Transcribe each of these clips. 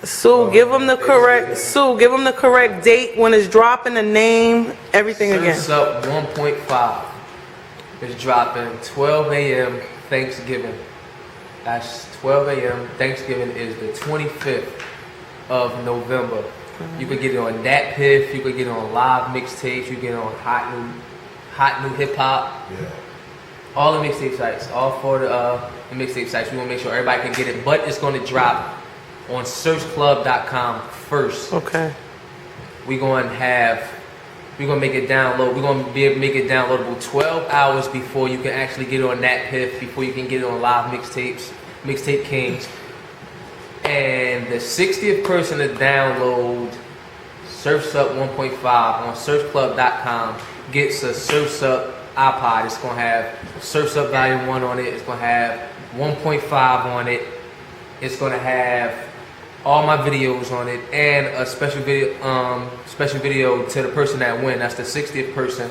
Sue, give them the correct date when it's dropping, the name, everything again. Surf's Up 1.5 is dropping 12 a.m. Thanksgiving. That's 12 a.m. Thanksgiving is the 25th of November. You could get it on Dat Piff, you could get it on Live Mixtapes, you get it on Hot New Hip Hop. Yeah. All the mixtape sites, all four of the mixtape sites. We want to make sure everybody can get it, but it's going to drop on searchclub.com first. Okay. We're going to make it download. We're going to be able to make it downloadable 12 hours before you can actually get it on that Piff, before you can get it on Live Mixtapes, Mixtape Kings. And the 60th person to download Surf's Up 1.5 on searchclub.com gets a Surf's Up iPod. It's going to have Surf's Up Volume 1 on it. It's going to have 1.5 on it. It's going to have all my videos on it and a special video to the person that win. That's the 60th person.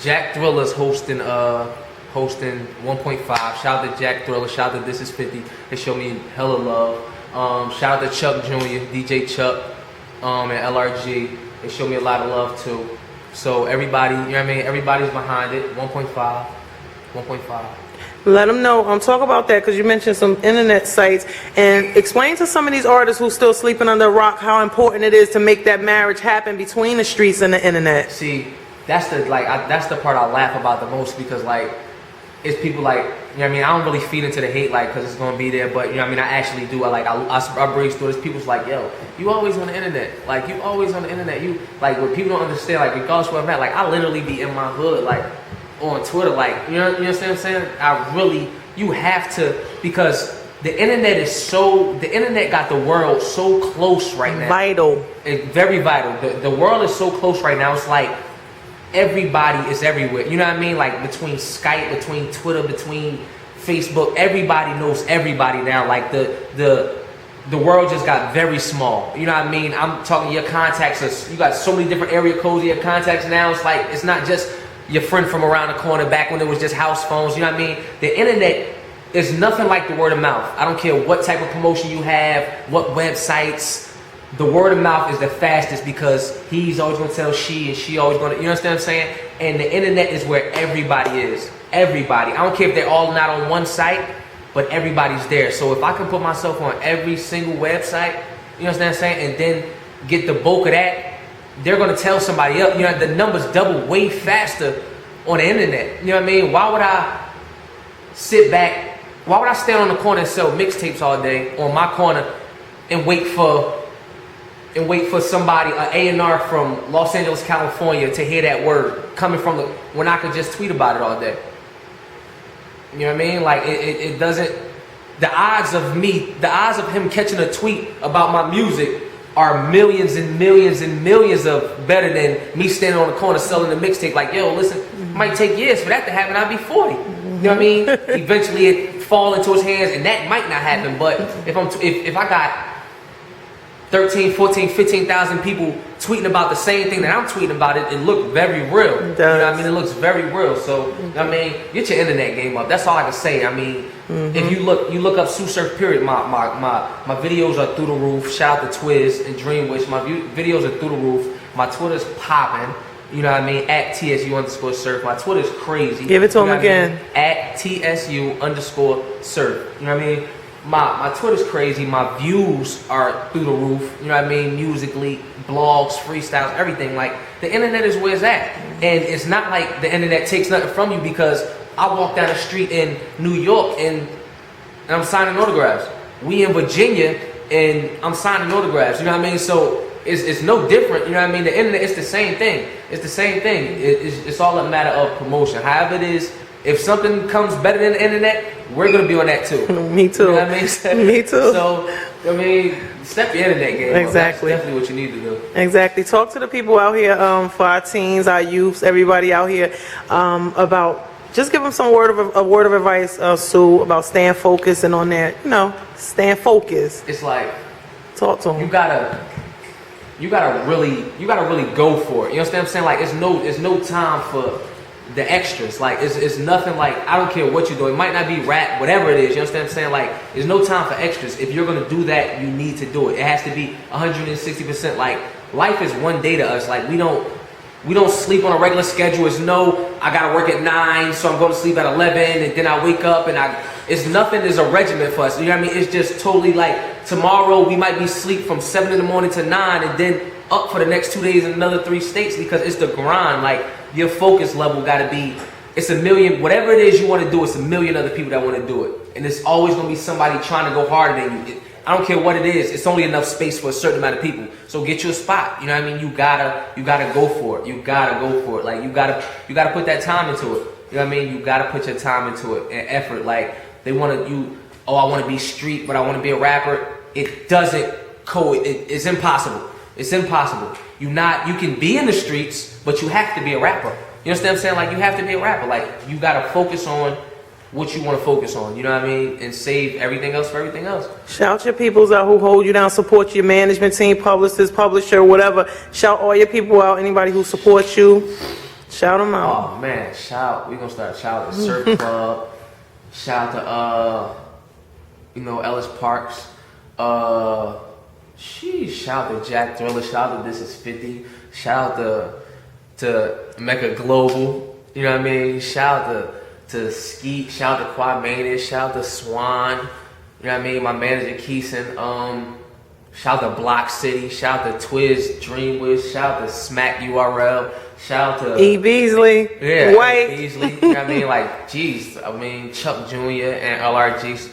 Jack Thriller's hosting 1.5. Shout out to Jack Thriller. Shout out to This Is 50. They show me hella love. Shout out to Chuck Jr., DJ Chuck, and LRG. They show me a lot of love too. So everybody, you know what I mean? Everybody's behind it. 1.5. Let them know. Talk about that, because you mentioned some internet sites, and explain to some of these artists who still sleeping under a rock how important it is to make that marriage happen between the streets and the internet. See, that's the that's the part I laugh about the most, because like it's people like, you know what I mean, I don't really feed into the hate like because it's gonna be there, but you know what I mean, I actually do. I breeze through this. People's like, yo, you always on the internet, like you always on the internet. You like what people don't understand, like regardless of where I'm at, like I literally be in my hood, like on Twitter, like you understand what I'm saying? You have to, because the internet got the world so close right now. Vital. It's very vital. The world is so close right now. It's like everybody is everywhere. You know what I mean? Like between Skype, between Twitter, between Facebook, everybody knows everybody now. Like the world just got very small. You know what I mean? I'm talking your contacts. You got so many different area codes in your contacts now. It's like it's not just your friend from around the corner back when it was just house phones. You know what I mean? The internet is nothing like the word of mouth. I don't care what type of promotion you have, what websites. The word of mouth is the fastest, because he's always going to tell she, and she always going to, you understand what I'm saying? And the internet is where everybody is. Everybody. I don't care if they're all not on one site, but everybody's there. So if I can put myself on every single website, you understand what I'm saying? And then get the bulk of that, they're going to tell somebody else. You know, the numbers double way faster on the internet. You know what I mean? Why would I sit back? Why would I stand on the corner and sell mixtapes all day on my corner and wait for somebody, an A&R from Los Angeles, California, to hear that word coming from when I could just tweet about it all day? You know what I mean? Like it doesn't. The odds of him catching a tweet about my music are millions and millions and millions of better than me standing on the corner selling the mixtape. Like, yo, listen, it might take years for that to happen. I'll be 40. You know what I mean? Eventually it fall into his hands, and that might not happen. But if I got 13, 14, 15,000 people tweeting about the same thing that I'm tweeting about, it looked very real. You know what I mean? It looks very real. So, you know what I mean, get your internet game up. That's all I can say. I mean, if you look up Sue Surf period, my videos are through the roof. Shout out to Twiz and Dreamwish. My videos are through the roof. My Twitter's popping. You know what I mean? At TSU_surf. My Twitter's crazy. Give it to him again. At TSU_surf. You know what I mean? My Twitter's crazy. My views are through the roof. You know what I mean? Musically, blogs, freestyles, everything. Like, the internet is where it's at. And it's not like the internet takes nothing from you, because I walk down the street in New York and I'm signing autographs. We in Virginia and I'm signing autographs. You know what I mean? So it's no different. You know what I mean? The internet, it's the same thing. It's the same thing. It's all a matter of promotion. However it is, if something comes better than the internet, we're going to be on that too. Me too. You know what I mean? Me too. So, I mean, step your internet game. Exactly. That's definitely what you need to do. Exactly. Talk to the people out here, for our teens, our youths, everybody out here, about, just give them some word of advice, Sue, about staying focused and on that, staying focused. It's like, talk to them. You gotta really go for it. You understand what I'm saying? Like, it's no time for the extras. Like it's nothing like, I don't care what you do. It might not be rap, whatever it is. You understand what I'm saying? Like there's no time for extras. If you're gonna do that, you need to do it. It has to be 160%. Like life is one day to us. Like we don't sleep on a regular schedule. It's no, I gotta work at 9, so I'm going to sleep at 11, and then I wake up and it's nothing is a regimen for us. You know what I mean? It's just totally like tomorrow we might be asleep from 7 in the morning to 9, and then up for the next 2 days in another 3 states, because it's the grind. Like your focus level gotta be, it's a million, whatever it is you want to do, it's a million other people that want to do it. And there's always gonna be somebody trying to go harder than you. I don't care what it is. It's only enough space for a certain amount of people. So get you a spot. You know what I mean? You gotta go for it. You gotta go for it. Like you gotta put that time into it. You know what I mean? You gotta put your time into it and effort. Like they want to, I want to be street, but I want to be a rapper. It doesn't it's impossible. It's impossible. You can be in the streets, but you have to be a rapper. You understand what I'm saying? Like you have to be a rapper. Like you gotta focus on what you want to focus on, you know what I mean? And save everything else for everything else. Shout your peoples out who hold you down, support your management team, publicist, publisher, whatever. Shout all your people out, anybody who supports you. Shout them out. Oh man, we're gonna start shout at Surf Club. Shout to Ellis Parks. Shout to Jack Thriller, shout to This Is 50, shout to Mecca Global, you know what I mean? Shout to Skeet, shout to Quad Manus, shout to Swan, you know what I mean? My manager Keeson, shout to Block City, shout to Twiz Dreamwish, shout to Smack URL, shout to E. Beasley, White. E. Beasley, you know what I mean? Like, geez, I mean, Chuck Jr. and LRGs.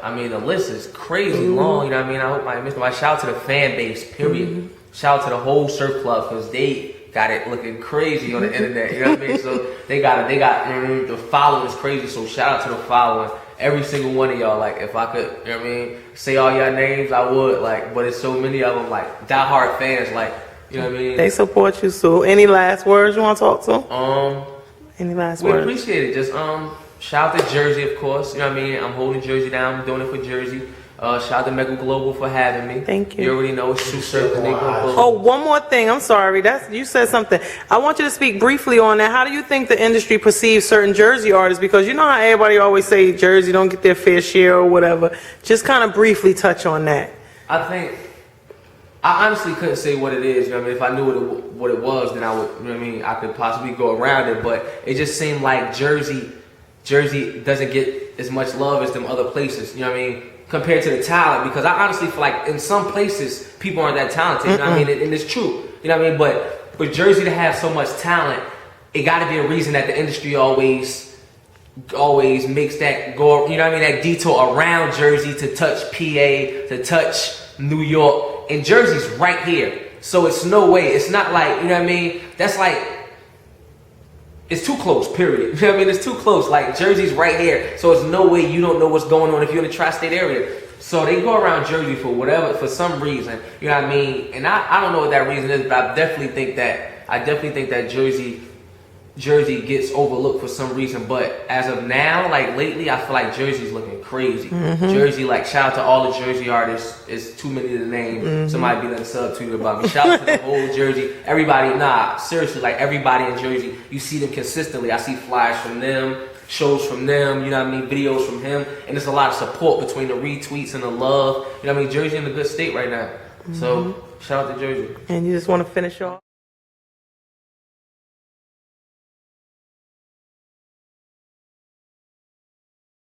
I mean, the list is crazy long, you know what I mean? I hope I missed nobody. Shout out to the fan base, period. Shout out to the whole surf club, because they got it looking crazy on the internet, you know what I mean? So they got the following is crazy, so shout out to the following. Every single one of y'all, like, if I could, you know what I mean, say all y'all names, I would, like, but it's so many of them, like, diehard fans, like, you know what I mean? They support you, Sue. Any last words you want to talk to? Any last words? We appreciate it. Just, shout out to Jersey, of course, you know what I mean? I'm holding Jersey down, I'm doing it for Jersey. Shout out to Mega Global for having me. Thank you. You already know it's Sue Surf and Oh, one more thing. I'm sorry. You said something. I want you to speak briefly on that. How do you think the industry perceives certain Jersey artists? Because you know how everybody always say Jersey don't get their fair share or whatever. Just kind of briefly touch on that. I honestly couldn't say what it is. You know what I mean? If I knew what it was, then I would. You know what I mean? I could possibly go around it. But it just seemed like Jersey doesn't get as much love as them other places. You know what I mean? Compared to the talent, because I honestly feel like in some places people aren't that talented. You know what I mean? And it's true. You know what I mean? But for Jersey to have so much talent, it got to be a reason that the industry always makes that go. You know what I mean? That detour around Jersey to touch PA, to touch New York, and Jersey's right here. So it's no way. It's not like, you know what I mean? That's like, it's too close, period. You know what I mean? It's too close. Like, Jersey's right here. So it's no way you don't know what's going on if you're in the tri-state area. So they go around Jersey for some reason. You know what I mean? And I don't know what that reason is, but I definitely think that Jersey gets overlooked for some reason. But as of now, like lately, I feel like Jersey's looking crazy. Jersey, like, shout out to all the Jersey artists. It's too many to name. Somebody be like subtweeted about me. Shout out to the whole Jersey. Everybody, seriously, like everybody in Jersey, you see them consistently. I see flyers from them, shows from them, you know what I mean, videos from him. And there's a lot of support between the retweets and the love. You know what I mean? Jersey in a good state right now. So shout out to Jersey. And you just want to finish off?